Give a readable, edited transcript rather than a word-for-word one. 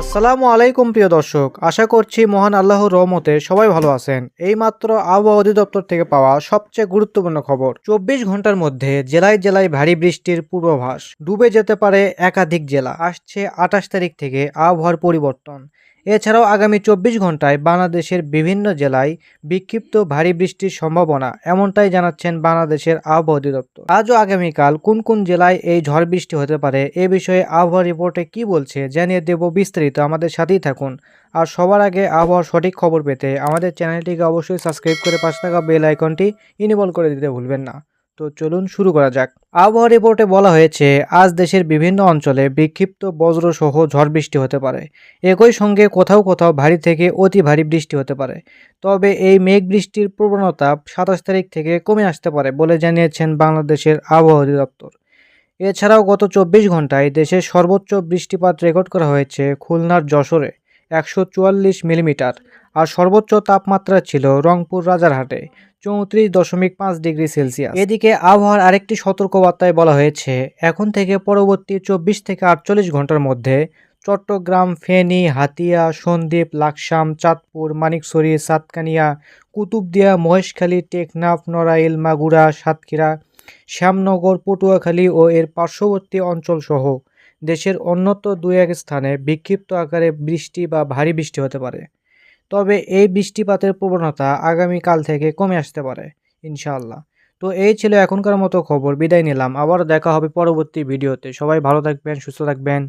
আসসালামু আলাইকুম প্রিয় দর্শক, আশা করছি মহান আল্লাহর রহমতে সবাই ভালো আছেন। এইমাত্র আবহাওয়া অধিদপ্তর থেকে পাওয়া সবচেয়ে গুরুত্বপূর্ণ খবর, 24 ঘন্টার মধ্যে জেলায় জেলায় ভারী বৃষ্টির পূর্বাভাস। ডুবে যেতে পারে একাধিক জেলা। আসছে 28 তারিখ থেকে আবহাওয়ার পরিবর্তন। এছাড়াও আগামী 24 ঘন্টায় বাংলাদেশের বিভিন্ন জেলায় বিক্ষিপ্ত ভারী বৃষ্টির সম্ভাবনা, এমনটাই জানাচ্ছেন বাংলাদেশের আবহাওয়া অধিদপ্তর। আজ ও আগামীকাল কোন কোন জেলায় এই ঝড় বৃষ্টি হতে পারে এ বিষয়ে আবহাওয়া রিপোর্টে কি বলছে জানিয়ে দেব বিস্তারিত। আমাদের সাথেই থাকুন। আর সবার আগে আবহাওয়ার সঠিক খবর পেতে আমাদের চ্যানেলটিকে অবশ্যই সাবস্ক্রাইব করে পাশে থাকা বেল আইকনটি ইনেবল করে দিতে ভুলবেন না। তো চলুন শুরু করা যাক। আবহাওয়া রিপোর্টে বলা হয়েছে, আজ দেশের বিভিন্ন অঞ্চলে বিক্ষিপ্ত বজ্রসহ ঝড় বৃষ্টি হতে পারে। একই সঙ্গে কোথাও কোথাও ভারী থেকে অতি ভারী বৃষ্টি হতে পারে। তবে এই মেঘ বৃষ্টির প্রবণতা 27 তারিখ থেকে কমে আসতে পারে বলে জানিয়েছেন বাংলাদেশের আবহাওয়া অধিদপ্তর। এছাড়াও গত 24 ঘন্টায় দেশের সর্বোচ্চ বৃষ্টিপাত রেকর্ড করা হয়েছে খুলনার যশোরে 144 মিলিমিটার। আর সর্বোচ্চ তাপমাত্রা ছিল রংপুর রাজারহাটে 34.5 ডিগ্রি সেলসিয়াস। এদিকে আবহাওয়ার আরেকটি সতর্কবার্তায় বলা হয়েছে, এখন থেকে পরবর্তী 24 থেকে 48 ঘন্টার মধ্যে চট্টগ্রাম, ফেনী, হাতিয়া, সন্দ্বীপ, লাকসাম, চাঁদপুর, মানিকছড়ি, সাতকানিয়া, কুতুবদিয়া, মহেশখালী, টেকনাফ, নড়াইল, মাগুরা, সাতক্ষীরা, শ্যামনগর, পটুয়াখালী ও এর পার্শ্ববর্তী অঞ্চলসহ দেশের অন্যত্র দুই এক স্থানে বিক্ষিপ্ত আকারে বৃষ্টি বা ভারী বৃষ্টি হতে পারে। তবে এই বৃষ্টিপাতের প্রবণতা আগামীকাল থেকে কমে আসতে পারে ইনশাআল্লাহ। তো এই ছিল এখনকার মতো খবর। বিদায় নিলাম, আবার দেখা হবে পরবর্তী ভিডিওতে। সবাই ভালো থাকবেন, সুস্থ থাকবেন।